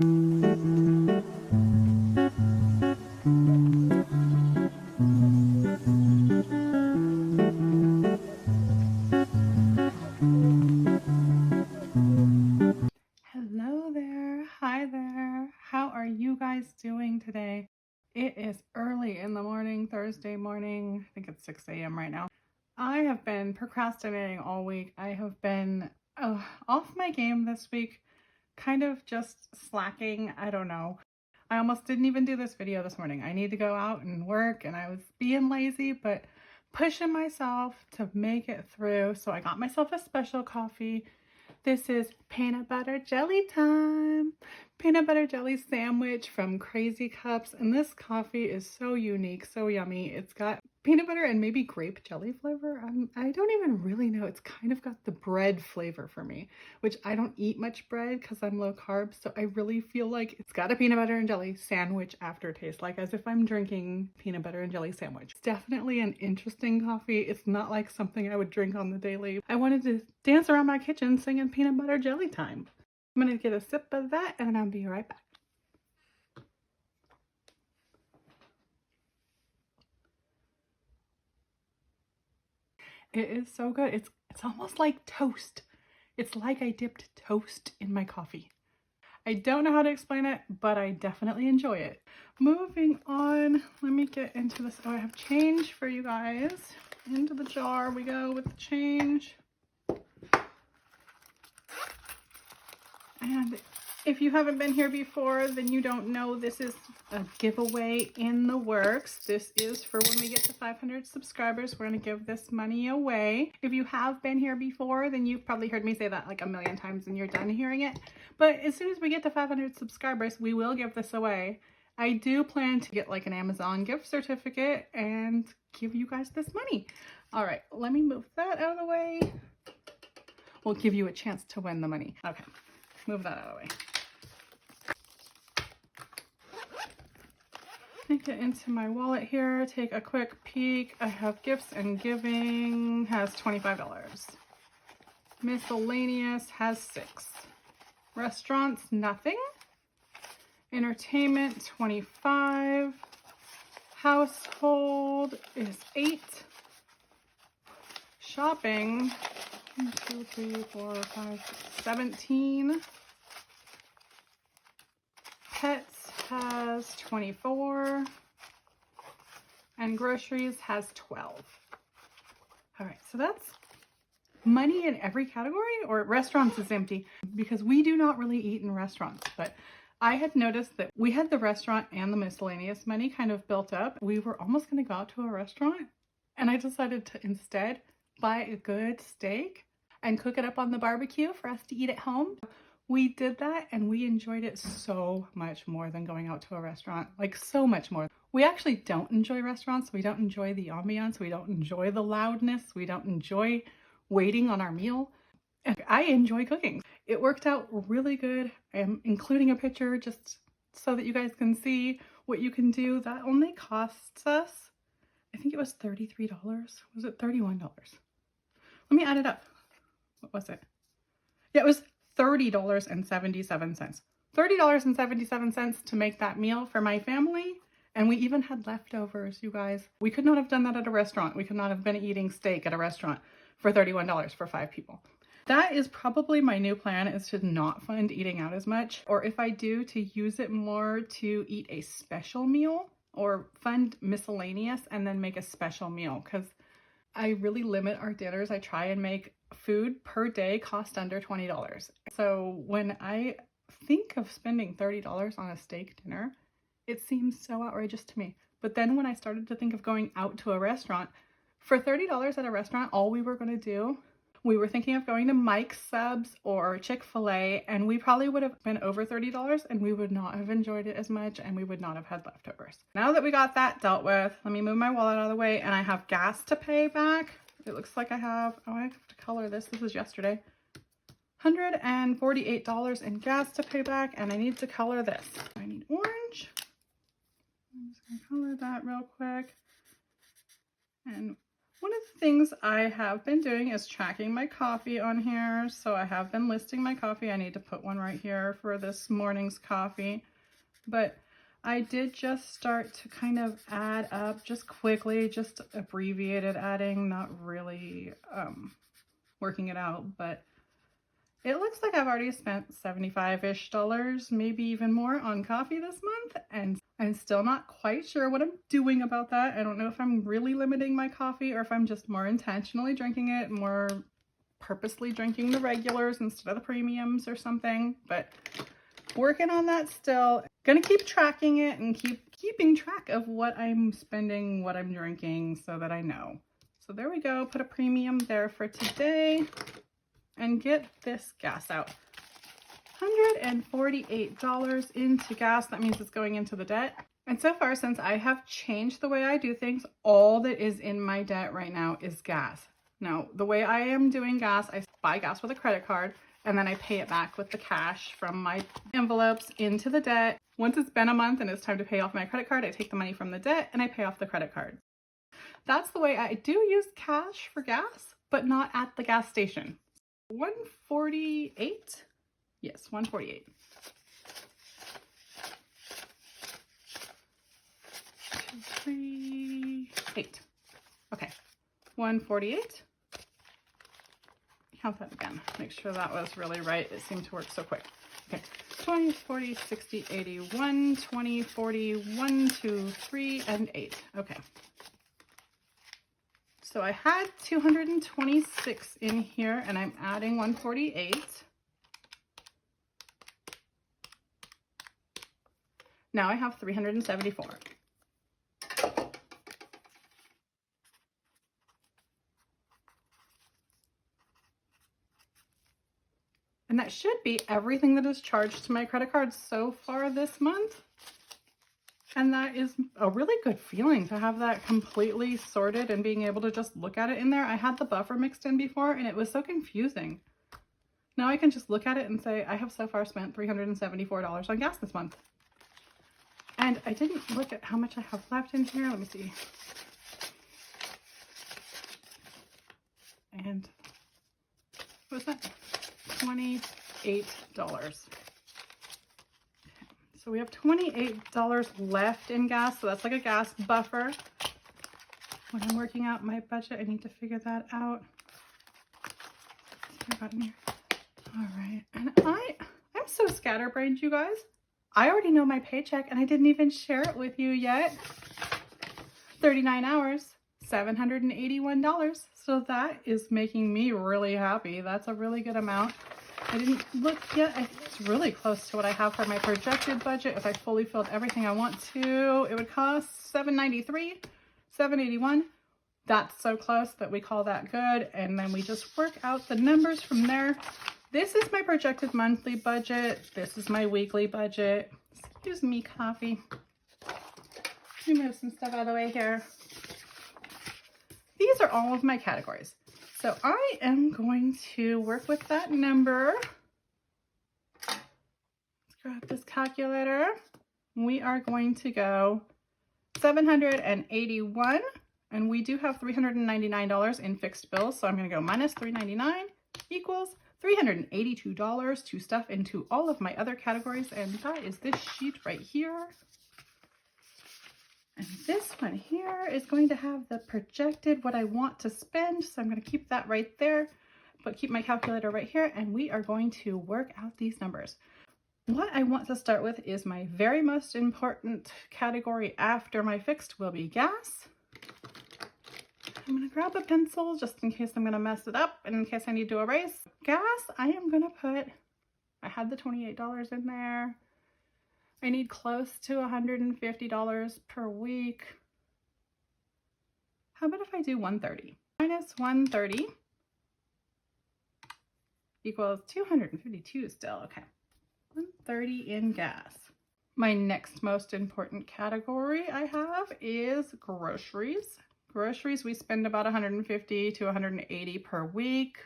Hello there. Hi there. How are you guys doing today? It is early in the morning, Thursday morning. I think it's 6 a.m. right now. I have been procrastinating all week. I have been off my game this week, kind of just slacking. I don't know. I almost didn't even do this video this morning. I need to go out and work, and I was being lazy, but pushing myself to make it through. So I got myself a special coffee. This is peanut butter jelly time. Peanut butter jelly sandwich from Crazy Cups. And this coffee is so unique, so yummy. It's got peanut butter and maybe grape jelly flavor. I don't even really know. It's kind of got the bread flavor for me, which I don't eat much bread because I'm low carb. So I really feel like it's got a peanut butter and jelly sandwich aftertaste, like as if I'm drinking peanut butter and jelly sandwich. It's definitely an interesting coffee. It's not like something I would drink on the daily. I wanted to dance around my kitchen singing peanut butter jelly time. I'm gonna get a sip of that and I'll be right back. It is so good. It's almost like toast. It's like I dipped toast in my coffee. I don't know how to explain it, but I definitely enjoy it. Moving on, let me get into this. Oh, I have change for you guys. Into the jar we go with the change. And if you haven't been here before, then you don't know this is a giveaway in the works. This is for when we get to 500 subscribers. We're going to give this money away. If you have been here before, then you've probably heard me say that like a million times and you're done hearing it. But as soon as we get to 500 subscribers, we will give this away. I do plan to get like an Amazon gift certificate and give you guys this money. All right, let me move that out of the way. We'll give you a chance to win the money. Okay, move that out of the way. Take it into my wallet here, take a quick peek. I have gifts and giving has $25. Miscellaneous has 6. Restaurants, nothing. Entertainment, 25. Household is 8. Shopping, 1, 2, 3, 4, 5, 6, 17. Pets has 24. And groceries has 12. All right, so that's money in every category, or restaurants is empty because we do not really eat in restaurants. But I had noticed that we had the restaurant and the miscellaneous money kind of built up. We were almost going to go out to a restaurant, and I decided to instead buy a good steak and cook it up on the barbecue for us to eat at home. We did that and we enjoyed it so much more than going out to a restaurant, like so much more. We actually don't enjoy restaurants. We don't enjoy the ambiance. We don't enjoy the loudness. We don't enjoy waiting on our meal. And I enjoy cooking. It worked out really good. I'm including a picture just so that you guys can see what you can do. That only costs us, I think it was $33. Was it $31? Let me add it up. What was it? Yeah, it was $30.77. $30.77 to make that meal for my family. And we even had leftovers, you guys. We could not have done that at a restaurant. We could not have been eating steak at a restaurant for $31 for 5 people. That is probably my new plan, is to not fund eating out as much. Or if I do, to use it more to eat a special meal, or fund miscellaneous and then make a special meal, because I really limit our dinners. I try and make food per day cost under $20. So when I think of spending $30 on a steak dinner, it seems so outrageous to me. But then when I started to think of going out to a restaurant, for $30 at a restaurant, all we were going to do, we were thinking of going to Mike's Subs or Chick-fil-A, and we probably would have been over $30 and we would not have enjoyed it as much and we would not have had leftovers. Now that we got that dealt with, let me move my wallet out of the way, and I have gas to pay back. It looks like I have, oh, I have to color this. This is yesterday. $148 in gas to pay back, and I need to color this. I need orange. I'm just gonna color that real quick. And One of the things I have been doing is tracking my coffee on here. So I have been listing my coffee. I need to put one right here for this morning's coffee. But I did just start to kind of add up just quickly, just abbreviated adding, not really working it out, but it looks like I've already spent $75-ish, maybe even more on coffee this month, and I'm still not quite sure what I'm doing about that. I don't know if I'm really limiting my coffee or if I'm just more intentionally drinking it, more purposely drinking the regulars instead of the premiums or something, but working on that still. Gonna keep tracking it and keeping track of what I'm spending, what I'm drinking, so that I know. So there we go, put a premium there for today and get this gas out. $148 into gas. That means it's going into the debt. And so far, since I have changed the way I do things, all that is in my debt right now is gas. Now, the way I am doing gas, I buy gas with a credit card and then I pay it back with the cash from my envelopes into the debt. Once it's been a month and it's time to pay off my credit card, I take the money from the debt and I pay off the credit card. That's the way I do use cash for gas, but not at the gas station. 148? Yes, 148. 2, 3, 8. Okay, 148. Count that again. Make sure that was really right. It seemed to work so quick. Okay, 20, 40, 60, 81, 20, 40, 1, 2, 3, and 8. Okay. So I had 226 in here and I'm adding 148. Now I have 374. And that should be everything that is charged to my credit card so far this month. And that is a really good feeling to have that completely sorted and being able to just look at it in there. I had the buffer mixed in before and it was so confusing. Now I can just look at it and say, I have so far spent $374 on gas this month. And I didn't look at how much I have left in here. Let me see. And what was that? $28. So we have $28 left in gas. So that's like a gas buffer. When I'm working out my budget, I need to figure that out. All right. And I'm so scatterbrained, you guys. I already know my paycheck and I didn't even share it with you yet. 39 hours, $781. So that is making me really happy. That's a really good amount. I didn't look yet. I think it's really close to what I have for my projected budget. If I fully filled everything I want to, it would cost $793, $781. That's so close that we call that good. And then we just work out the numbers from there. This is my projected monthly budget. This is my weekly budget. Excuse me, coffee. Let me move some stuff out of the way here. These are all of my categories. So I am going to work with that number. Let's grab this calculator. We are going to go 781, and we do have $399 in fixed bills. So I'm going to go minus 399 equals $382 to stuff into all of my other categories. And that is this sheet right here. And this one here is going to have the projected what I want to spend. So I'm going to keep that right there, but keep my calculator right here. And we are going to work out these numbers. What I want to start with is my very most important category after my fixed will be gas. I'm going to grab a pencil just in case I'm going to mess it up and in case I need to erase. Gas, I am going to put, I had the $28 in there. I need close to $150 per week. How about if I do 130? Minus 130 equals 252 still. Okay. 130 in gas. My next most important category I have is groceries. Groceries, we spend about $150 to $180 per week.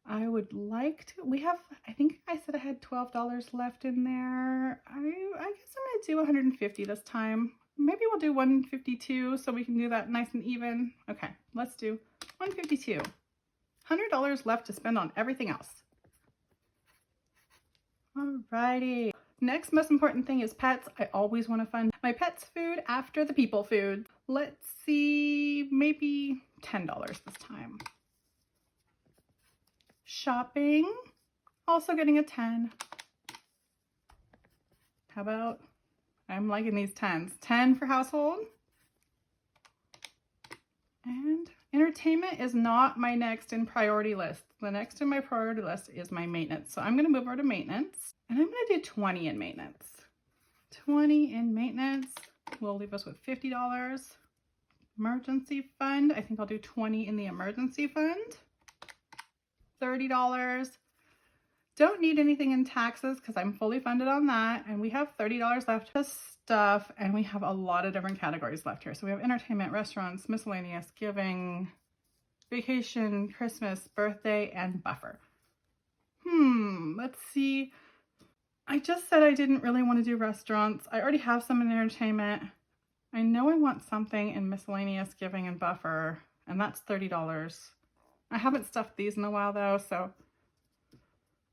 I would like to, we have, I think I said I had $12 left in there. I guess I'm going to do $150 this time. Maybe we'll do 152 so we can do that nice and even. Okay, let's do 152. $100 left to spend on everything else. Alrighty. Next most important thing is pets. I always want to fund my pets' food after the people food. Let's see, maybe $10 this time. Shopping, also getting a 10. How about, I'm liking these 10s. 10 for household. And entertainment is not my next in priority list. The next in my priority list is my maintenance. So I'm gonna move over to maintenance and I'm gonna do 20 in maintenance. 20 in maintenance will leave us with $50. Emergency fund, I think I'll do 20 in the emergency fund. $30. Don't need anything in taxes because I'm fully funded on that. And we have $30 left for stuff. And we have a lot of different categories left here. So we have entertainment, restaurants, miscellaneous, giving, vacation, Christmas, birthday, and buffer. Let's see. I just said I didn't really want to do restaurants. I already have some in entertainment. I know I want something in miscellaneous, giving, and buffer. And that's $30. I haven't stuffed these in a while though, so.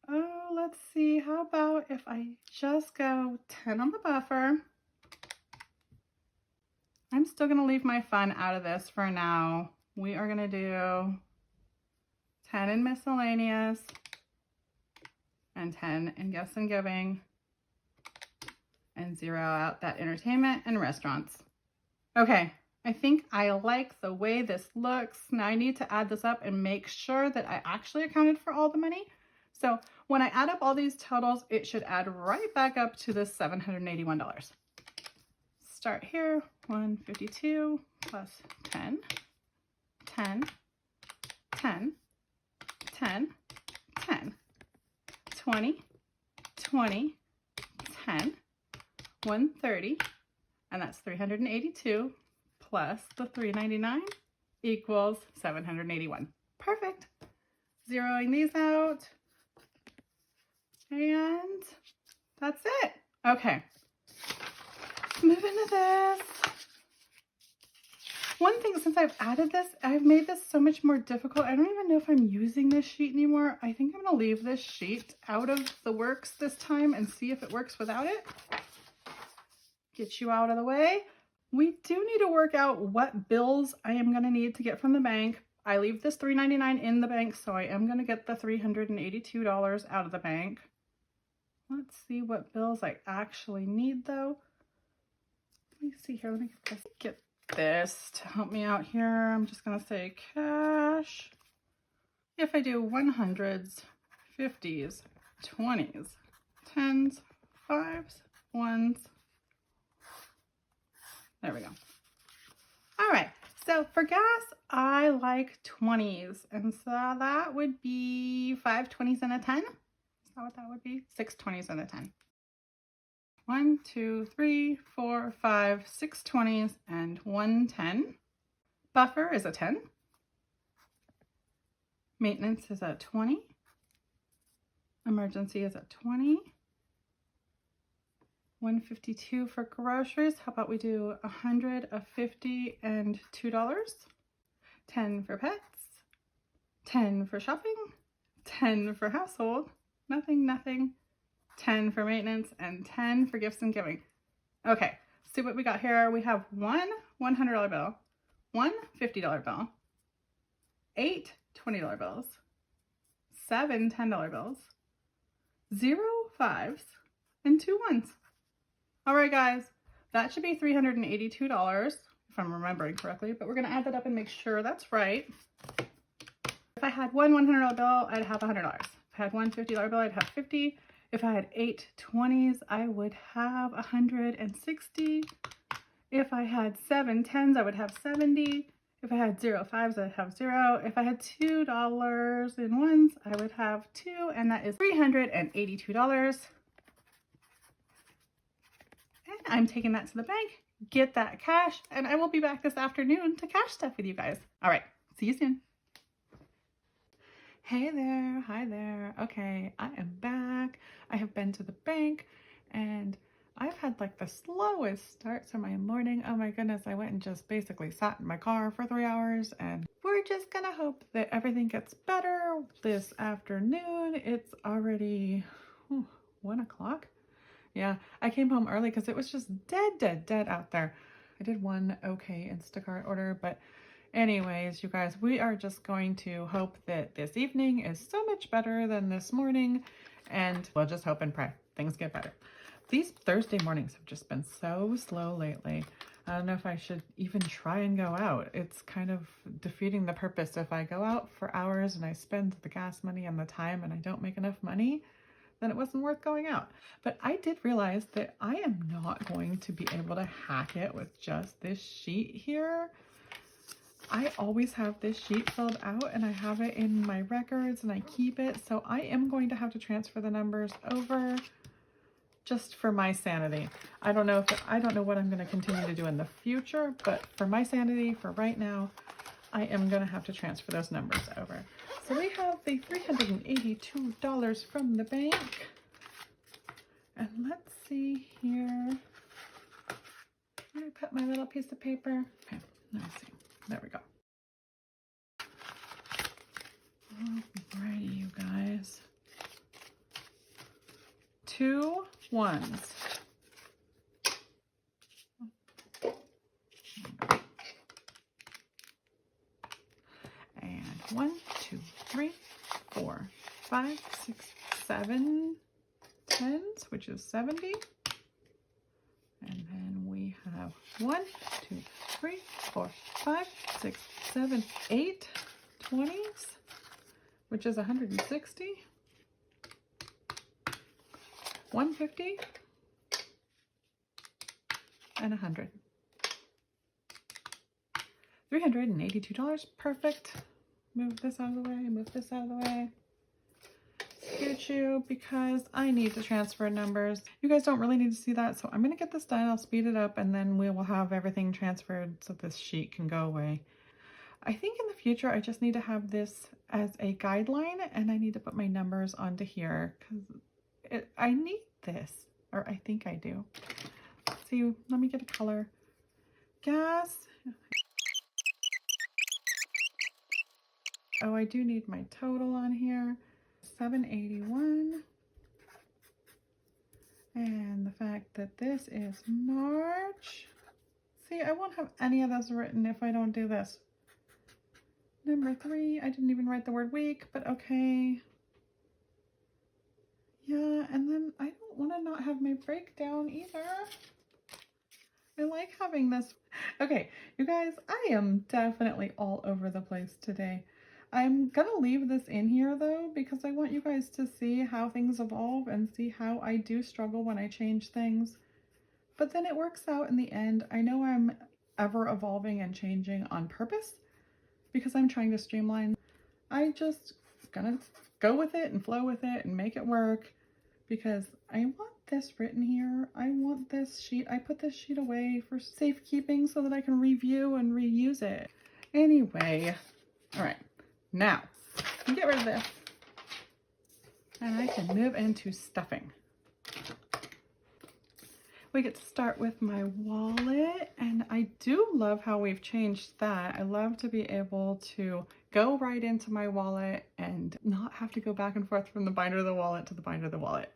Oh, let's see. How about if I just go 10 on the buffer? I'm still going to leave my fun out of this for now. We are going to do 10 in miscellaneous and 10 in gifts and giving and zero out that entertainment and restaurants. Okay, I think I like the way this looks. Now I need to add this up and make sure that I actually accounted for all the money. So when I add up all these totals, it should add right back up to this $781. Start here, 152 plus 10, 10, 10, 10, 10, 20, 20, 10, 130, and that's 382 plus the 399 equals 781. Perfect. Zeroing these out. And that's it. Okay. Move into this. One thing, since I've added this, I've made this so much more difficult. I don't even know if I'm using this sheet anymore. I think I'm going to leave this sheet out of the works this time and see if it works without it. Get you out of the way. We do need to work out what bills I am going to need to get from the bank. I leave this $399 in the bank, so I am going to get the $382 out of the bank. Let's see what bills I actually need though. Let me see here. Let me get this to help me out here. I'm just going to say cash. If I do 100s, 50s, 20s, 10s, 5s, 1s. There we go. All right. So for gas, I like 20s. And so that would be 5 20s and a 10. Is that what that would be? 6 20s and a 10. 1, 2, 3, 4, 5, 6 20s and 1 10. Buffer is a 10. Maintenance is a 20. Emergency is a 20. 152 for groceries. How about we do 100, a 50, and $2? 10 for pets. 10 for shopping. 10 for household. Nothing, nothing. 10 for maintenance and 10 for gifts and giving. Okay, see what we got here. We have one $100 bill, one $50 bill, 8 $20 bills, 7 $10 bills, 0 5s, and 2 1s. All right, guys, that should be $382 if I'm remembering correctly, but we're gonna add that up and make sure that's right. If I had one $100 bill, I'd have $100. If I had one $50 bill, I'd have 50. If I had 8 20s, I would have 160. If I had 7 10s, I would have 70. If I had 0 5s, I'd have 0. If I had $2 in ones, I would have 2, and that is $382. And I'm taking that to the bank, get that cash, and I will be back this afternoon to cash stuff with you guys. All right, see you soon. Hey there, hi there. Okay, I am back. I have been to the bank and I've had like the slowest start to my morning. Oh my goodness, I went and just basically sat in my car for 3 hours, and we're just gonna hope that everything gets better this afternoon. It's already 1 o'clock. Yeah, I came home early because it was just dead out there. I did one okay Instacart order, but anyways, you guys, we are just going to hope that this evening is so much better than this morning, and we'll just hope and pray things get better. These Thursday mornings have just been so slow lately. I don't know if I should even try and go out. It's kind of defeating the purpose. If I go out for hours and I spend the gas money and the time and I don't make enough money, then it wasn't worth going out. But I did realize that I am not going to be able to hack it with just this sheet here. I always have this sheet filled out and I have it in my records and I keep it. So I am going to have to transfer the numbers over just for my sanity. I don't know what I'm going to continue to do in the future, but for my sanity, for right now, I am going to have to transfer those numbers over. So we have the $382 from the bank. And let's see here. Where did I put my little piece of paper? Okay, let me see. There we go. Alrighty, you guys. 2 ones. And 1, 2, 3, 4, 5, 6, 7 tens, which is 70. And then we have 1, 2, 3, 4, 5, 6, 7, 8 20s, which is 160. 150 and 100. $382. Perfect. Move this out of the way, move this out of the way. Scoot you, because I need to transfer numbers. You guys don't really need to see that, so I'm going to get this done. I'll speed it up and then we will have everything transferred so this sheet can go away. I think in the future I just need to have this as a guideline and I need to put my numbers onto here because I need this, or I think I do. Let's see, let me get a color. Gas. Oh, I do need my total on here. 781. And the fact that this is March. See, I won't have any of this written if I don't do this. Number 3, I didn't even write the word week, but okay. Yeah, and then I don't want to not have my breakdown either. I like having this. Okay, you guys, I am definitely all over the place today. I'm gonna leave this in here though, because I want you guys to see how things evolve and see how I do struggle when I change things. But then it works out in the end. I know I'm ever evolving and changing on purpose because I'm trying to streamline. I just gonna go with it and flow with it and make it work because I want this written here. I want this sheet. I put this sheet away for safekeeping so that I can review and reuse it. Anyway, all right, now get rid of this and I can move into stuffing. We get to start with my wallet, and I do love how we've changed that. I love to be able to go right into my wallet and not have to go back and forth from the binder of the wallet to the binder of the wallet.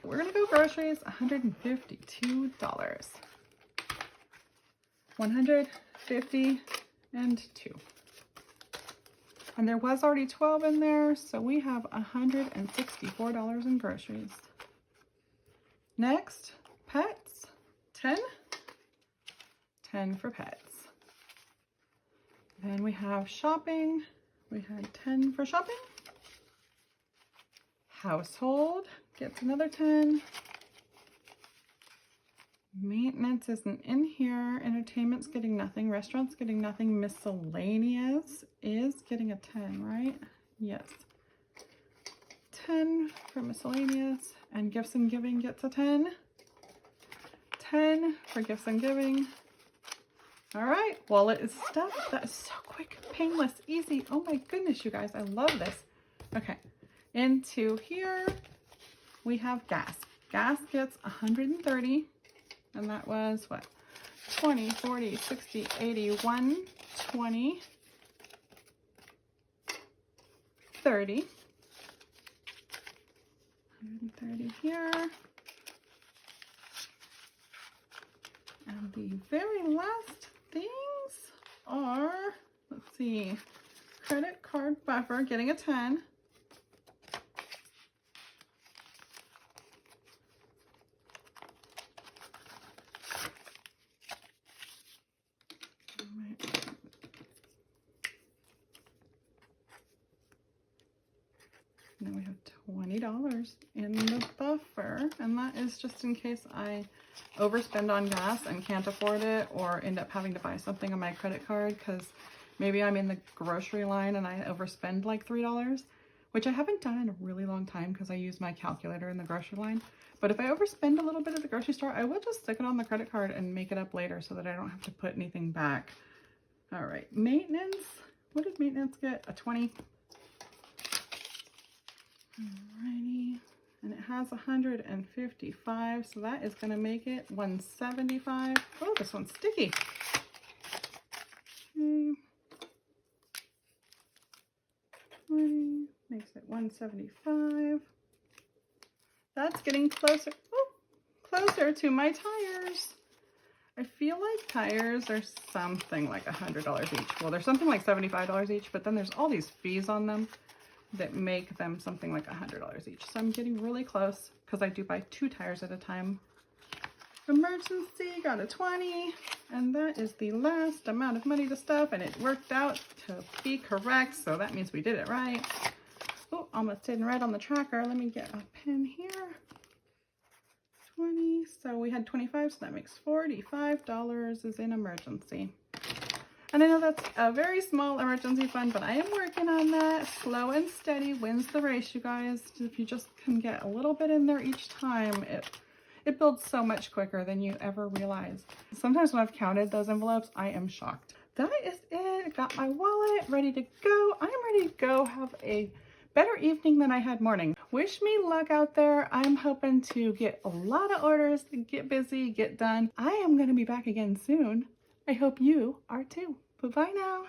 We're gonna go groceries, $152. 150 and 2. And there was already 12 in there, so we have $164 in groceries. Next, pets, 10. 10 for pets. Then we have shopping. We had 10 for shopping. Household gets another 10. Maintenance isn't in here. Entertainment's getting nothing. Restaurants getting nothing. Miscellaneous is getting a 10, right? Yes. 10 for miscellaneous. And gifts and giving gets a 10. 10 for gifts and giving. All right, wallet is stuffed. That is so quick, painless, easy. Oh my goodness, you guys, I love this. Okay, into here we have gas. Gas gets 130. And that was what? 20, 40, 60, 80, 120, 30. 130 here. And the very last things are, let's see, credit card buffer, getting a 10. And then we have $20 in the buffer, and that is just in case I overspend on gas and can't afford it, or end up having to buy something on my credit card because maybe I'm in the grocery line and I overspend like $3, which I haven't done in a really long time because I use my calculator in the grocery line. But if I overspend a little bit at the grocery store, I will just stick it on the credit card and make it up later so that I don't have to put anything back. All right, maintenance. What did maintenance get? A 20. Alrighty, and it has 155, so that is going to make it 175. Oh, this one's sticky. Okay. 20 makes it 175. That's getting closer. Oh, closer to my tires. I feel like tires are something like $100 each. Well, they're something like $75 each, but then there's all these fees on them that make them something like $100 each. So I'm getting really close because I do buy 2 tires at a time. Emergency, got a 20, and that is the last amount of money to stuff, and it worked out to be correct, so that means we did it right. Oh, almost didn't right on the tracker. Let me get a pen here. 20, so we had 25, so that makes $45 is in emergency. And I know that's a very small emergency fund, but I am working on that. Slow and steady wins the race, you guys. If you just can get a little bit in there each time, it builds so much quicker than you ever realize. Sometimes when I've counted those envelopes, I am shocked. That is it. Got my wallet ready to go. I'm ready to go have a better evening than I had morning. Wish me luck out there. I'm hoping to get a lot of orders, get busy, get done. I am going to be back again soon. I hope you are too. Bye-bye now.